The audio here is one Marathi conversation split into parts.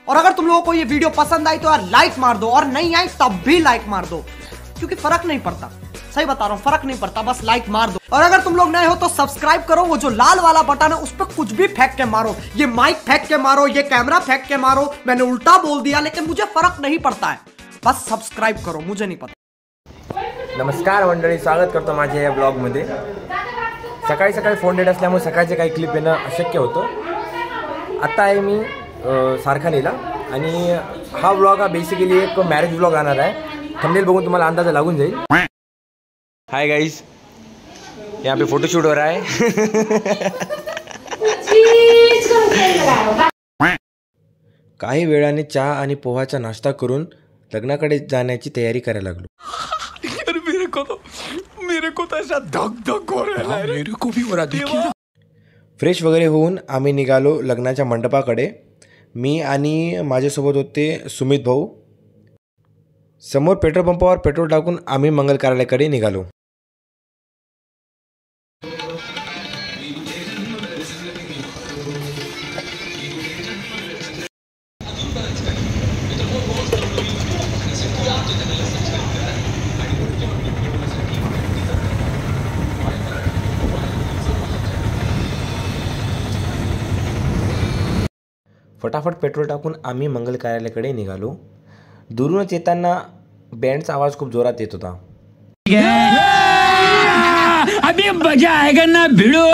और अगर तुम लोगों को ये वीडियो पसंद आई तो यार लाइक मार दो, और नहीं आई तब भी लाइक मार दो, क्योंकि फर्क नहीं पड़ता, सही बता रहा हूँ, फर्क नहीं पड़ता, बस लाइक मार दो। और अगर तुम लोग नए हो तो सब्सक्राइब करो, वो जो लाल वाला बटन है उस पर कुछ भी फेंक के मारो, ये माइक फेंक के मारो, ये कैमरा फेंक के मारो, मैंने उल्टा बोल दिया लेकिन मुझे फर्क नहीं पड़ता है, बस सब्सक्राइब करो, मुझे नहीं पता। नमस्कार मंडळी, स्वागत करतो माझ्या या ब्लॉगमध्ये। सकाळी सकाळी फोन डेट असल्यामुळे सकाळचे काही क्लिप येणं अशक्य होतं। आता आहे मी सारखानीला आणि हा ब्लॉग हा बेसिकली एक मॅरेज ब्लॉग राहणार आहे। थंबनेल बघून तुम्हाला अंदाज लागून जाईल। हाय गाइस, यहाँ पे फोटोशूट हो रहा है। काही वेळाने चहा आणि पोहाचा नाश्ता करून लग्नाकडे जाण्याची तयारी करायला लागलो। मेरे को तो ऐसा धक धक हो रहा है, मेरे को भी हो रहा देखिए। फ्रेश वगैरे होऊन आम्ही निघालो लग्नाच्या मंडपाकडे। मी आणि माझ्यासोबत होते सुमित भाऊ। समोर पेट्रोल पंपावर पेट्रोल टाकून आम्ही मंगल कार्यालयाकडे निघालो। फटाफट पेट्रोल टाकून आम्ही मंगल कार्यालयाकडे निघालो। दुरूनच येताना बँडचा आवाज खूप जोरात येत होता। अभी मजा आएगा ना भिड़ो।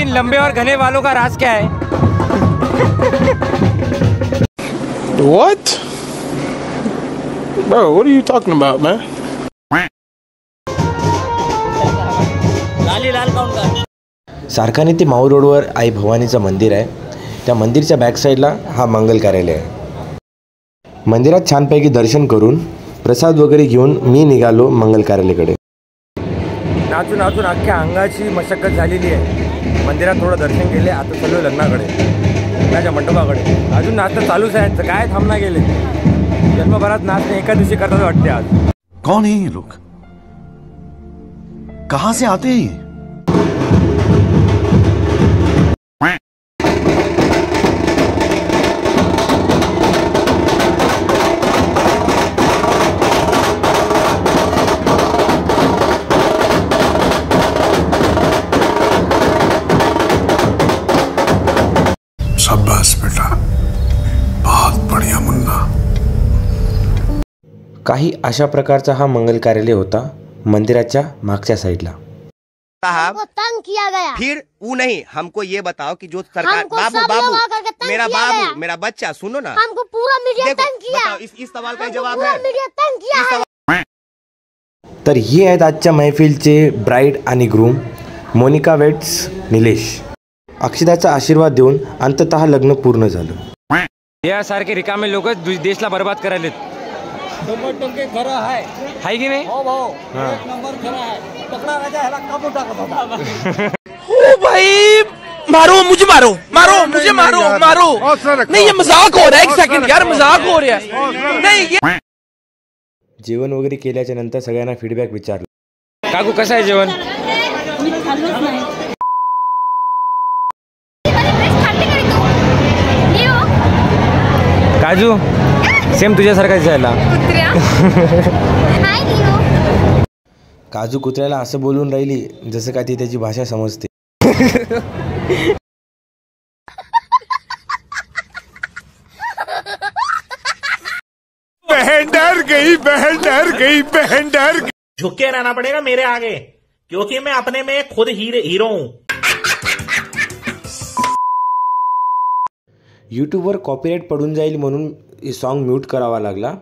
लंबे और घने बालों का राज क्या है? What? Bro, what are you talking about, man? सारखानी ते माहूर रोडवर आई भवानीचं मंदिर आहे। त्या मंदिरच्या बॅक साईडला हा मंगल कार्यालय आहे। मंदिरात छानपैकी दर्शन करून प्रसाद वगैरे घेऊन मी निघालो मंगल कार्यालयाकडे। नाचून नाचून अख्ख्या अंगाची मशक्कत झालेली आहे। मंदिरात थोडं दर्शन केले, आता चाललो लग्नाकडे, लग्नाच्या मंडपाकडे। अजून नाचतं चालूच आहे, काय थांबना गेले। जन्मभरात नाचणे एका दिवशी करतात वाटते आज। कौन है ये लोग? कहां से आते हैं? शाबाश बेटा, बहुत बढ़िया मुन्ना। काही अशा प्रकारचा हा मंगल कार्यालय होता मंदिराच्या मागच्या साईडला। हमको तंग किया गया। फिर वो नहीं, हमको ये बताओ कि जो सरकार मेरा बाबू मेरा बच्चा, सुनो ना, हमको पूरा मीडिया तंग किया। इस सवाल का जवाब है। मीडिया तंग किया। तर हे आहेत आजच्या महफिलचे ब्राइड आणि ग्रूम, मोनिका वेट्स, निलेश। अक्षदाचा आशीर्वाद देऊन अंततः लग्न पूर्ण झालं। यासारखे रिकामे लोक देशला बर्बाद करायलेत। खरं आहे की नाही? हो भाऊ, एक नंबर खरं आहे। पकडा राजा ह्याला कापून टाकत होता। ओ भाई, मारो मुझे, मारो मारो मुझे, मारो मारो। नहीं, ये मजाक हो रहा है। एक सेकंड यार, मजाक हो रहा है। नहीं ये जेवण वगैरे केल्याच्या नंतर सगळ्यांना फीडबॅक विचारलं। काकू कसं आहे जेवण? काजू सेम तुझ्यासारखा दिसायला। काजू कुत्र्याला असं बोलून राहिली जसं का ती त्याची भाषा समजते। बहन डर गई, बहन डर गई, बहन डर गई। झुक के रहना पड़ेगा मेरे आगे, क्योंकि मैं अपने में खुद हीरो हूं। यूट्यूबवर कॉपीराइट पडून जाईल म्हणून हे सॉन्ग म्यूट करावा लागला।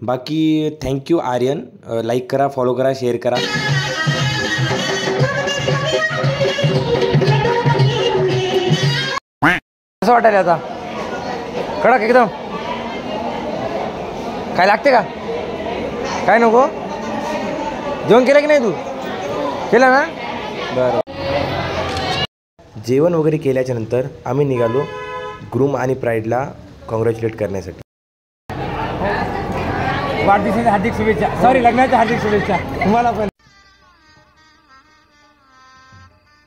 बाकी थँक्यू आर्यन, लाईक करा, फॉलो करा, शेअर करा. कसं वाटायला आता? कडक एकदम. काय लागते का? काय नको? जेवण केलं की नाही? तू केलं ना? बरं. जेवण वगैरे केल्याच्या नंतर आम्ही निघालो ग्रूम आणि प्राईडला कॉंग्रॅच्युलेट करण्यासाठी. वाढदिवसाच्या हार्दिक शुभेच्छा. सॉरी, लग्नाच्या हार्दिक शुभेच्छा तुम्हाला पण.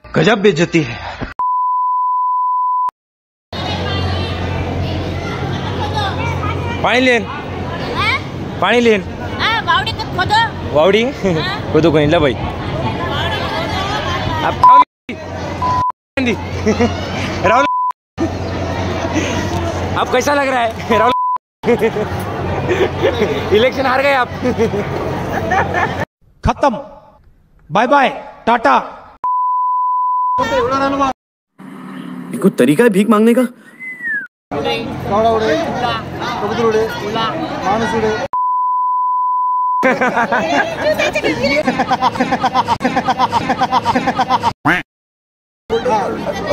गजब बेइज्जती है. पाणी लेन, पाणी लेन. वावडी खोदो कोणी लबाई. राहुल, अब कैसा लग रहा है राहुल? इलेक्शन हार गए आप. खत्म, बाय बाय, टाटा. कोई तरीका है भीख मांगने का? कावड़ा उड़े, कबूतर उड़े, मानुस उड़े.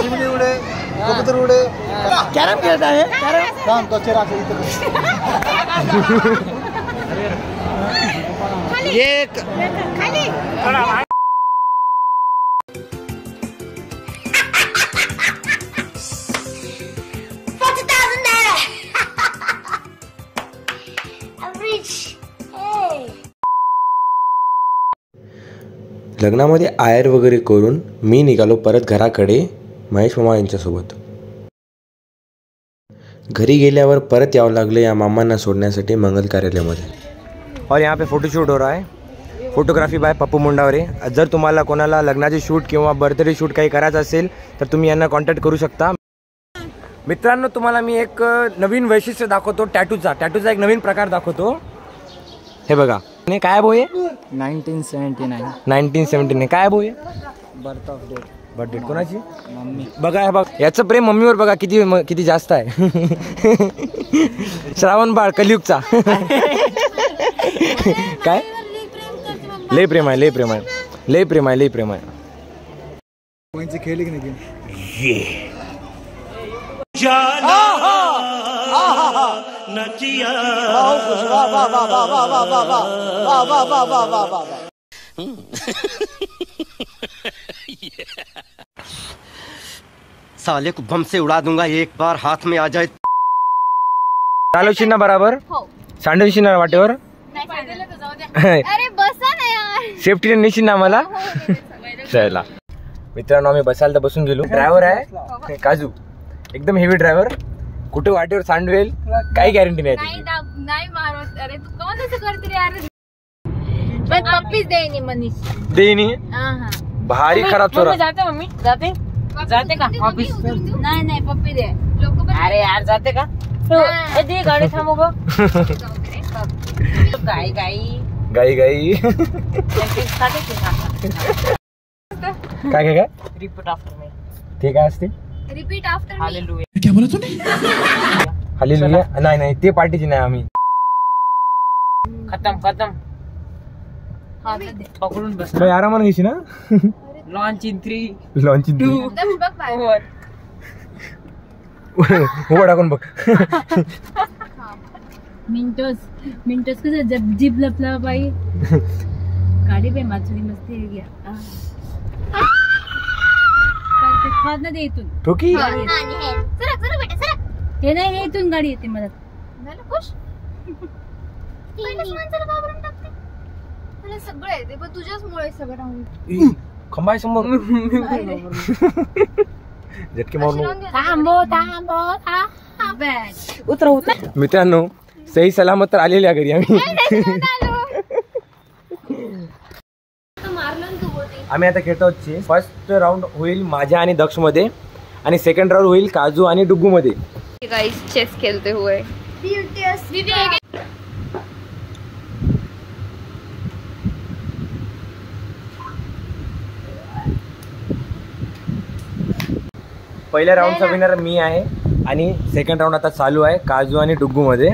चिमनी उड़े, कबूतर उड़े. कैरम खेलता है. कैरम तो अच्छा राखो इधर. ये लग्नामध्ये आयर वगैरे करून मी निघालो परत घराकडे महेश मामा यांच्यासोबत. घरी गेल्यावर परत यावं लागलं या मामांना सोडण्यासाठी मंगल कार्यालयामध्ये. और यहाँ पे फोटोशूट हो रहा है. Photography by Pappu Mundaware. जर तुम्हाला कोणाला लग्नाचे शूट किंवा बर्थडे शूट काही करायचं असेल तर तुम्ही यांना कॉन्टॅक्ट करू शकता. मित्रांनो, तुम्हाला मी एक नवीन वैशिष्ट्य दाखवतो. टॅटूचा एक नवीन प्रकार दाखवतो. हे बघा. काय बोय? 1979. काय बोय? Birth of date. बर्थडे कोणाची? मम्मी. बघा, बघ याचं प्रेम मम्मीवर बघा किती जास्त आहे. श्रावण बाळ कलियुगचा. काय लय प्रेम आहे. खेली की नाही? साले को बम से उड़ा दूंगा एक बार हाथ में आ जाए. चालवशील ना बराबर? सांडवशील ना वाटेवर? अरे बसा ना यार. सेफ्टीने नेशील ना मला? चला मित्रांनो, आम्ही बसायला तर बसून गेलो. ड्रायव्हर आहे काजू, एकदम हेवी ड्रायव्हर. कुठे वाटेवर सांडवेल काही गॅरंटी नाही. नाही मारत. अरे तू कोण असं करते रे यार? पण पप्पीच देईनी मनीष. देईनी भारी खराब चोरा. जाते मम्मी? जाते का ऑफिस? नाही पप्पी दे. अरे यार जाते का? दे गाडी थांबव गं. गाई काय रिपीट आफ्टर मी. ते काय असते? Repeat after me. हालेलुया. क्या बोला तूने? हालेलुया. नाही ते पार्टीची नाही आम्ही. खतम. पकडून बस. आरामाने घेशी ना. Launch in 3, launch in 2. उभा टाकून बघ. मिंटोस कसं जीप लपला बाई. गाडी पे माचुरी मस्ती है गया. खात ना दे इथून. ठोकी ते नाही, हे इथून गाडी येते मदत. खुश सगळं येते पण तुझ्याचमुळे सगळं राहून. खंबाय समोर झटके मारून. उतरव. मित्रांनो, सही सलामत तर आलेल्या घरी आम्ही. आम्ही आता खेळतो. फर्स्ट राऊंड होईल माझ्या आणि दक्ष मध्ये आणि सेकंड राऊंड होईल काजू आणि डुग्गू मध्ये. गाइस चेस खेलते हुए पहिल्या राऊंडचा विनर मी आहे आणि सेकंड राऊंड आता चालू आहे काजू आणि डुग्गू मध्ये.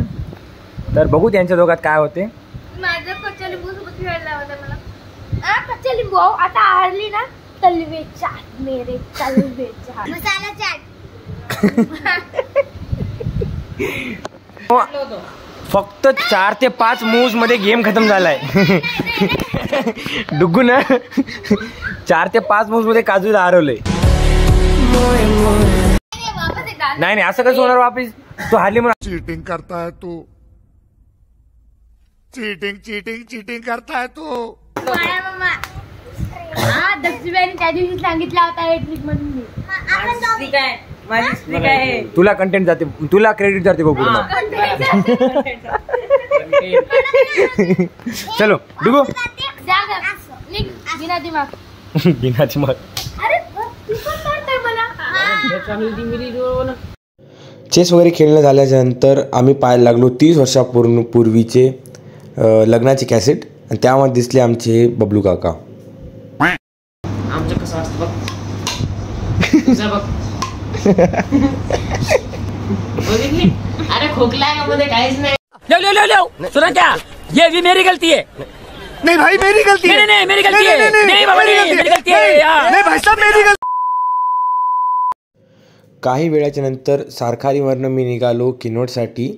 तर बघू त्यांच्या दोघात काय होते. माझं कच्च्या लिंबू सोबत खेळला होता मला. कच्च्या लिंबू आता हारली ना. तलवे चाट मेरे तलवे चाट मसाला चाट. फक्त 4 ते 5 मूव्स मध्ये गेम खतम झालाय. डुग्गू ना 4 ते 5 मूव्स मध्ये काजूला हरवलंय. नाही असं कसं होणार वापिस. तू हारली म्हणून चीटिंग करता है तू. चीटिंग करता है तू. मम्मा दक्षिण त्या दिवशी सांगितला होता हे ट्रिक म्हणून. तुला कंटेंट जाते, तुला क्रेडिट जाते बघू. चलो डुगू बिना दिमाग. बिना दिमाग. चेस वगैरे खेळणं झाल्याच्या नंतर आम्ही पाहायला लागलो 30 वर्षापूर्वीचे लग्नाची कॅसेट. आणि त्यामध्ये दिसले आमचे बबलू काका. आमचं कसं असतं बघ. अरे खोकला मध्ये काहीच नाही. लो सुना क्या, ये भी मेरी गलती है. नहीं भाई मेरी गलती है. नहीं मेरी गलती है. नहीं बाबा नहीं मेरी गलती है. नहीं भाई साहब मेरी गलती. काही वेळाच्या नंतर सारखारीवरनं मी निघालो किनोटसाठी.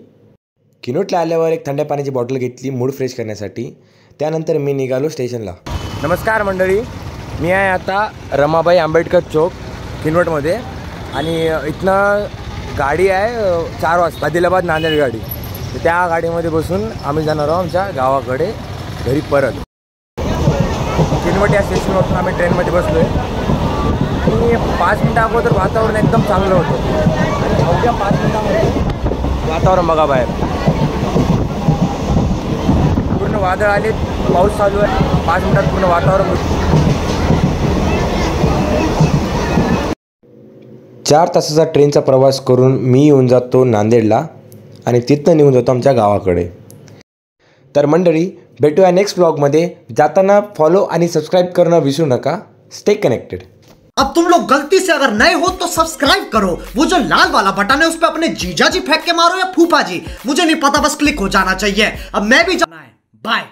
किनोटला आल्यावर एक थंड पाण्याची बॉटल घेतली मूड फ्रेश करण्यासाठी. त्यानंतर मी निघालो स्टेशनला. नमस्कार मंडळी, मी आहे आता रमाबाई आंबेडकर चौक किनवटमध्ये. आणि इथनं गाडी आहे 4 वाजता आदिलाबाद नांदेड गाडी. तर त्या गाडीमध्ये बसून आम्ही जाणार आहोत आमच्या गावाकडे घरी परत. किनवट या स्टेशनवरून आम्ही ट्रेनमध्ये बसलो आहे. आणि 5 मिनटं अगोदर वातावरण एकदम चांगलं होतं. आणि अवघ्या 5 मिनटामध्ये वातावरण बघा बाहेर पूर्ण वादळ आले, पाऊस चालू आहे. 5 मिनटात पूर्ण वातावरण 4 तासाचा ट्रेनचा प्रवास करून मी येऊन जातो नांदेडला आणि तिथनं निघून जातो आमच्या गावाकडे. तर मंडळी भेटूया नेक्स्ट ब्लॉगमध्ये. जाताना फॉलो आणि सबस्क्राईब करणं विसरू नका. Stay connected. अब तुम लोग गलती से अगर नए हो तो सब्सक्राइब करो. वो जो लाल वाला बटन है उस पर अपने जीजा जी फेंक के मारो या फूफा जी, मुझे नहीं पता, बस क्लिक हो जाना चाहिए. अब मैं भी जाना है. बाय.